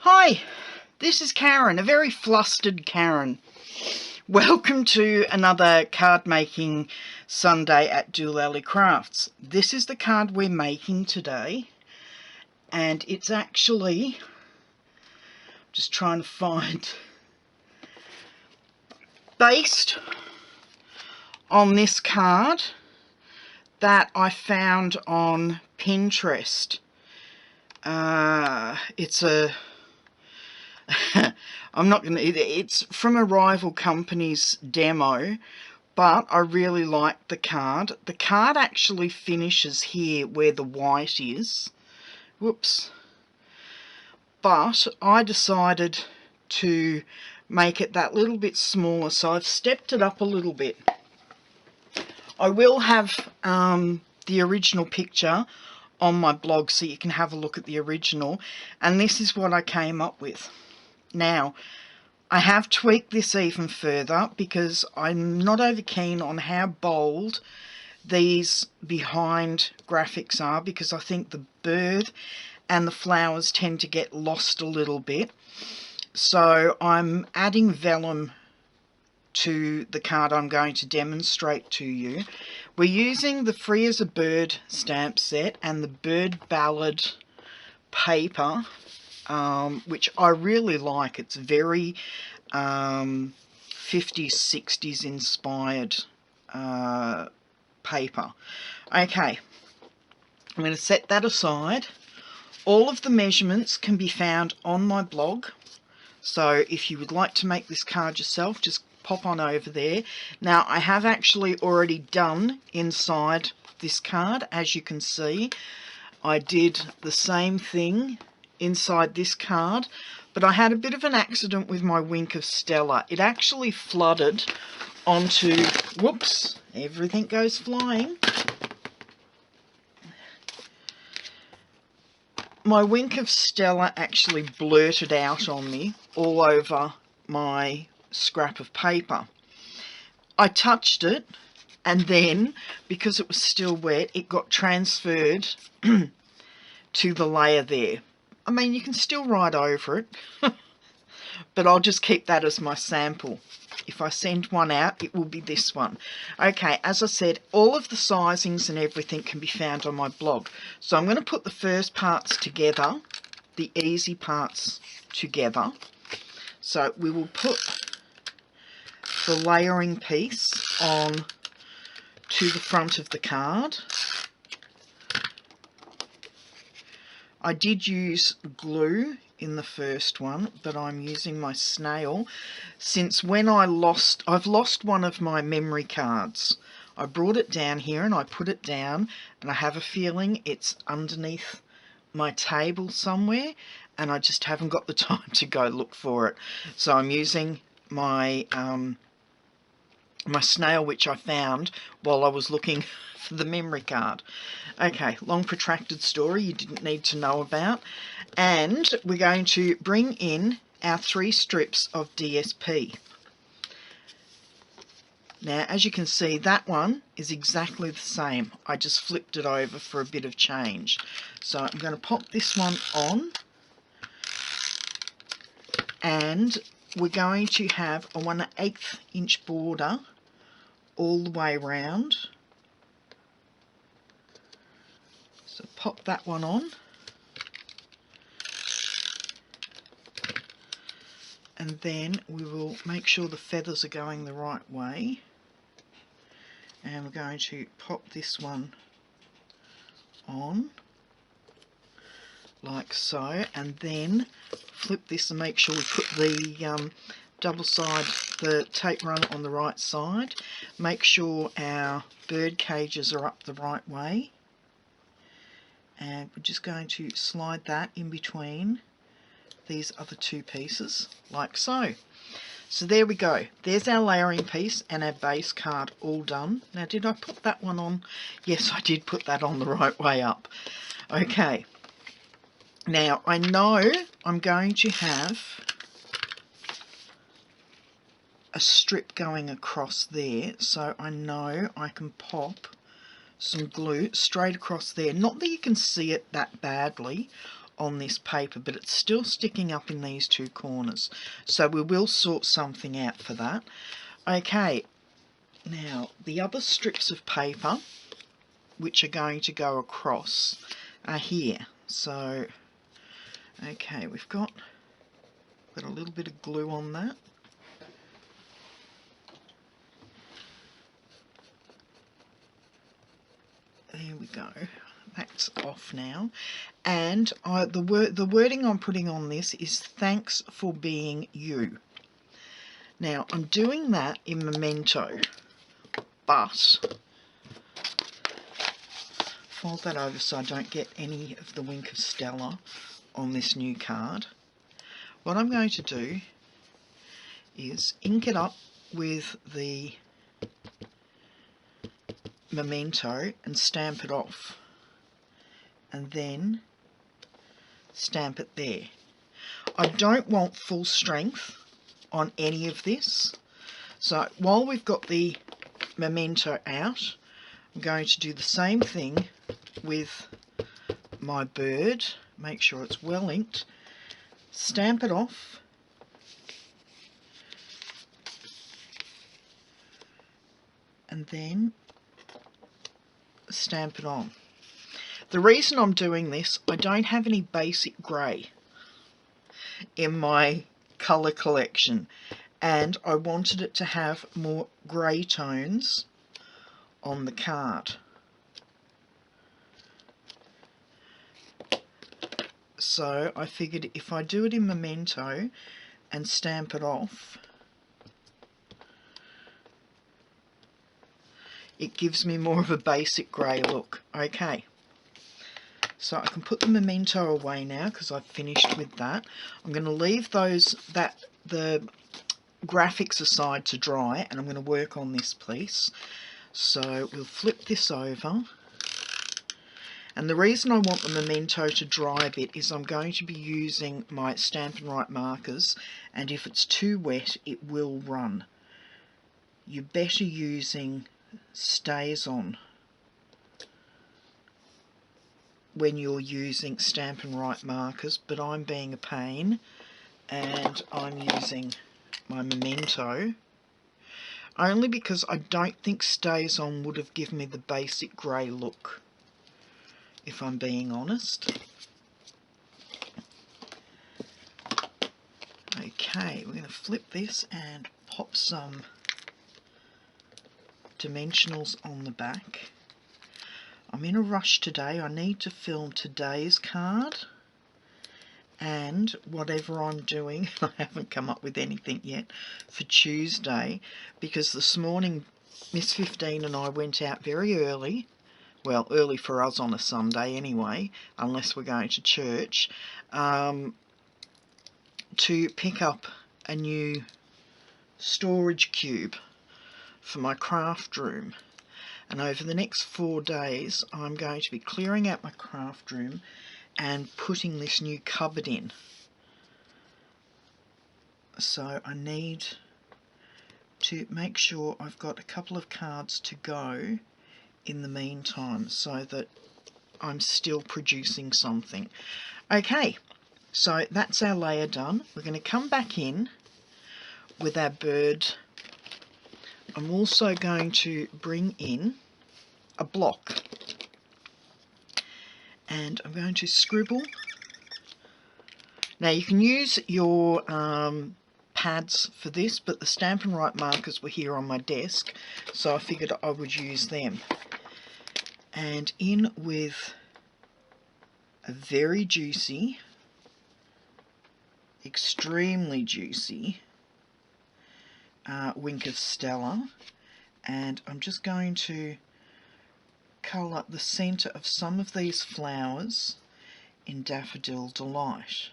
Hi, this is Karen, a very flustered Karen. Welcome to another card making Sunday at dolallycrafts. This is the card we're making today, and it's actually, just trying to find, based on this card that I found on Pinterest. It's a it's from a rival company's demo, but I really like the card. The card actually finishes here where the white is. Whoops. But I decided to make it that little bit smaller, so I've stepped it up a little bit. I will have the original picture on my blog so you can have a look at the original, and this is what I came up with. Now, I have tweaked this even further because I'm not over keen on how bold these behind graphics are, because I think the bird and the flowers tend to get lost a little bit. So I'm adding vellum to the card I'm going to demonstrate to you. We're using the Free as a Bird stamp set and the Bird Ballad paper, which I really like. It's very 50s, 60s inspired paper. Okay, I'm going to set that aside. All of the measurements can be found on my blog, so if you would like to make this card yourself, just pop on over there. Now, I have actually already done inside this card. As you can see, I did the same thing inside this card, but I had a bit of an accident with my Wink of Stella. It actually flooded onto, whoops, everything goes flying. My Wink of Stella actually blurted out on me all over my scrap of paper. I touched it, and then, because it was still wet, it got transferred to the layer there. I mean, you can still write over it, but I'll just keep that as my sample. If I send one out, it will be this one. Okay, as I said, all of the sizings and everything can be found on my blog. So I'm going to put the first parts together, the easy parts together. So we will put the layering piece on to the front of the card. I did use glue in the first one, but I'm using my snail since when I've lost one of my memory cards. I brought it down here and I put it down, and I have a feeling it's underneath my table somewhere, and I just haven't got the time to go look for it. So I'm using my my snail, which I found while I was looking for the memory card. Okay, long protracted story you didn't need to know about. And we're going to bring in our 3 strips of DSP. Now, as you can see, that one is exactly the same. I just flipped it over for a bit of change. So I'm going to pop this one on, and we're going to have a 1/8 inch border all the way around. So pop that one on, and then we will make sure the feathers are going the right way, and we're going to pop this one on like so, and then flip this and make sure we put the the tape run on the right side. Make sure our bird cages are up the right way, and we're just going to slide that in between these other 2 pieces like so. So there we go. There's our layering piece and our base card all done. Now, did I put that one on? Yes, I did put that on the right way up. Okay. Now, I know I'm going to have a strip going across there, so I know I can pop some glue straight across there. Not that you can see it that badly. on this paper, but it's still sticking up in these two corners. So we will sort something out for that. Okay, now the other strips of paper which are going to go across are here. So, okay, we've got a little bit of glue on that. There we go. That's off now. And the wording I'm putting on this is "Thanks for being you." Now, I'm doing that in Memento, but fold that over so I don't get any of the Wink of Stella on this new card. What I'm going to do is ink it up with the Memento and stamp it off, and then stamp it there. I don't want full strength on any of this, so while we've got the Memento out, I'm going to do the same thing with my bird. Make sure it's well inked, stamp it off, and then stamp it on. The reason I'm doing this, I don't have any basic grey in my colour collection, and I wanted it to have more grey tones on the card. So I figured if I do it in Memento and stamp it off, it gives me more of a basic grey look. Okay, so I can put the Memento away now because I've finished with that. I'm going to leave the graphics aside to dry, and I'm going to work on this piece. So we'll flip this over, and the reason I want the Memento to dry a bit is I'm going to be using my Stampin' Right markers, and if it's too wet it will run. You're better using StazOn when you're using Stampin' Right markers, but I'm being a pain and I'm using my Memento only because I don't think StazOn would have given me the basic grey look, if I'm being honest. Okay, we're going to flip this and pop some dimensionals on the back. I'm in a rush today. I need to film today's card and whatever I'm doing. I haven't come up with anything yet for Tuesday, because this morning Miss 15 and I went out very early. Well, early for us on a Sunday anyway, unless we're going to church, to pick up a new storage cube for my craft room. And over the next 4 days I'm going to be clearing out my craft room and putting this new cupboard in. So I need to make sure I've got a couple of cards to go in the meantime so that I'm still producing something. Okay, so that's our layer done. We're going to come back in with our bird. I'm also going to bring in a block, and I'm going to scribble. Now you can use your pads for this, but the Stampin' Right markers were here on my desk, so I figured I would use them. And in with a very juicy, extremely juicy Wink of Stella, and I'm just going to colour the centre of some of these flowers in Daffodil Delight.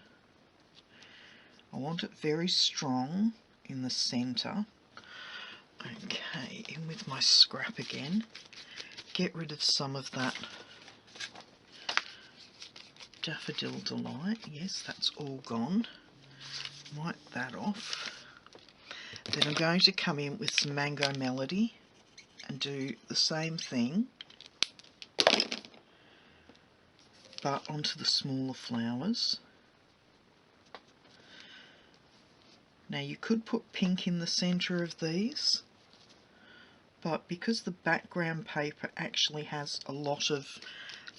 I want it very strong in the centre. Okay, in with my scrap again. Get rid of some of that Daffodil Delight. Yes, that's all gone. Wipe that off. Then I'm going to come in with some Mango Melody and do the same thing but onto the smaller flowers. Now you could put pink in the centre of these, but because the background paper actually has a lot of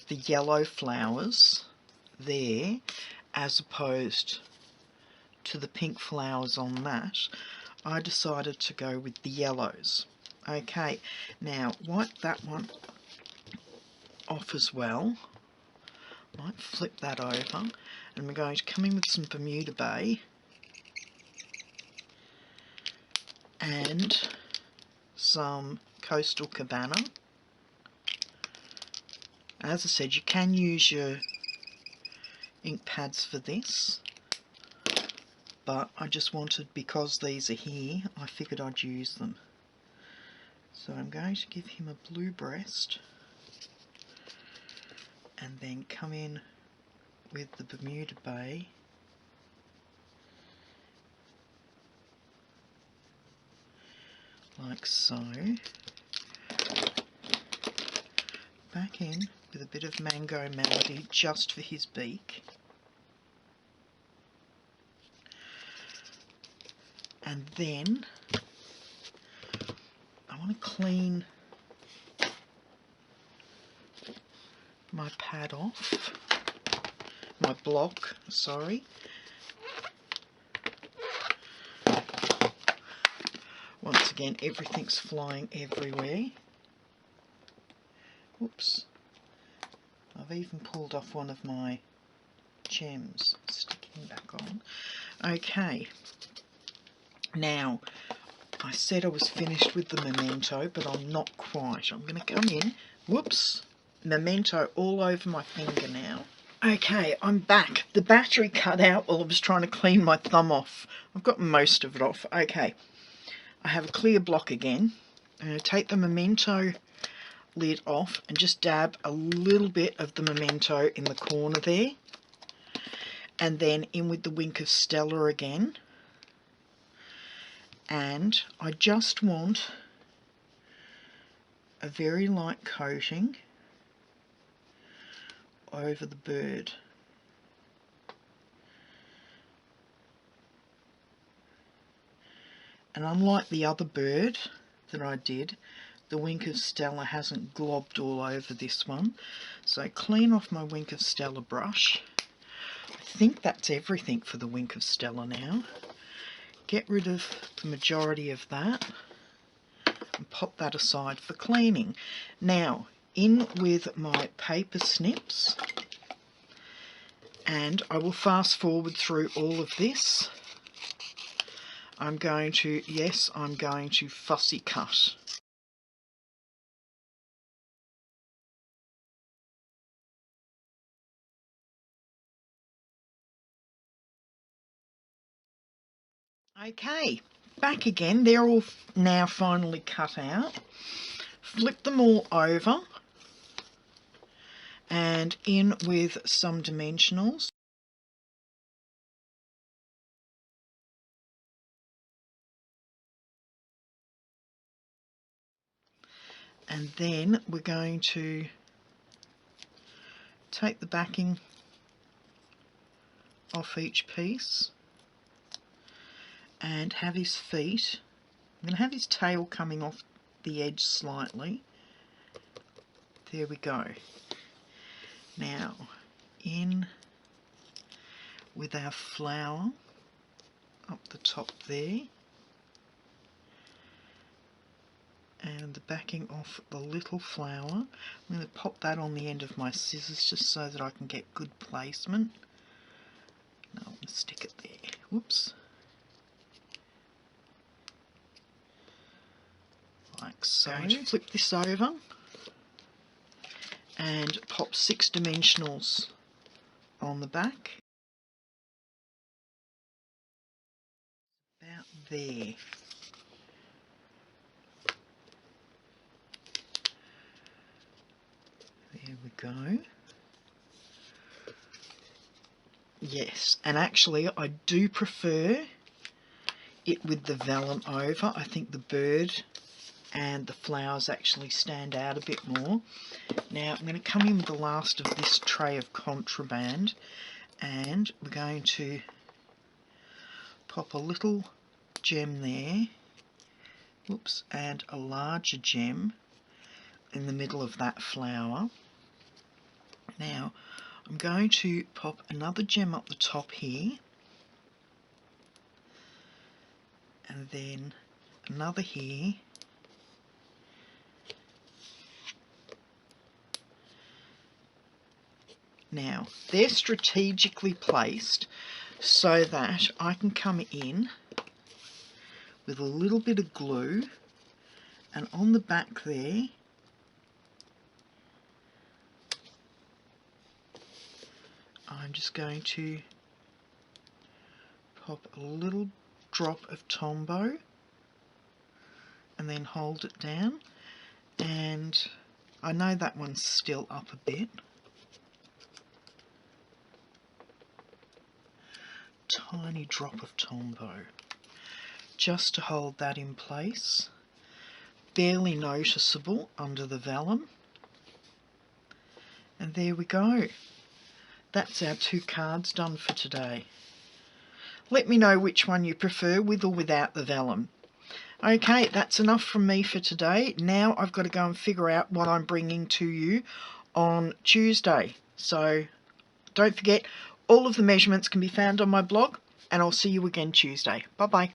the yellow flowers there, as opposed to the pink flowers on that, I decided to go with the yellows. Okay, now wipe that one off as well. Might flip that over, and we're going to come in with some Bermuda Bay and some Coastal Cabana. As I said, you can use your ink pads for this, but I just wanted, because these are here, I figured I'd use them. So I'm going to give him a blue breast and then come in with the Bermuda Bay like so. Back in with a bit of Mango Melody just for his beak. And then I want to clean my pad off, my block, sorry. Once again, everything's flying everywhere. Whoops. I've even pulled off one of my gems, sticking back on. Okay. Now, I said I was finished with the Memento, but I'm not quite. I'm going to come in. Whoops. Memento all over my finger now. Okay, I'm back. The battery cut out while I was trying to clean my thumb off. I've got most of it off. Okay. I have a clear block again. I'm going to take the Memento lid off and just dab a little bit of the Memento in the corner there. And then in with the Wink of Stella again. And I just want a very light coating over the bird. And unlike the other bird that I did, the Wink of Stella hasn't globbed all over this one. So clean off my Wink of Stella brush. I think that's everything for the Wink of Stella now. Get rid of the majority of that and pop that aside for cleaning. Now, in with my paper snips, and I will fast forward through all of this. I'm going to fussy cut. Okay, back again. They're all now finally cut out. Flip them all over and in with some dimensionals. And then we're going to take the backing off each piece and have his feet. I'm going to have his tail coming off the edge slightly. There we go. Now, in with our flower up the top there, and the backing off the little flower. I'm going to pop that on the end of my scissors just so that I can get good placement. Now I'm going to stick it there. Whoops. Like so. I'm going to flip this over and pop 6 dimensionals on the back. About there. There we go. Yes, and actually I do prefer it with the vellum over. I think the bird and the flowers actually stand out a bit more. Now I'm going to come in with the last of this tray of contraband, and we're going to pop a little gem there, whoops, and a larger gem in the middle of that flower. Now I'm going to pop another gem up the top here, and then another here, now they're strategically placed so that I can come in with a little bit of glue, and on the back there I'm just going to pop a little drop of Tombow and then hold it down, and I know that one's still up a bit. Tiny drop of Tombow just to hold that in place, barely noticeable under the vellum, and there we go. That's our 2 cards done for today. Let me know which one you prefer, with or without the vellum. Okay, that's enough from me for today. Now I've got to go and figure out what I'm bringing to you on Tuesday. So don't forget, all of the measurements can be found on my blog, and I'll see you again Tuesday. Bye-bye.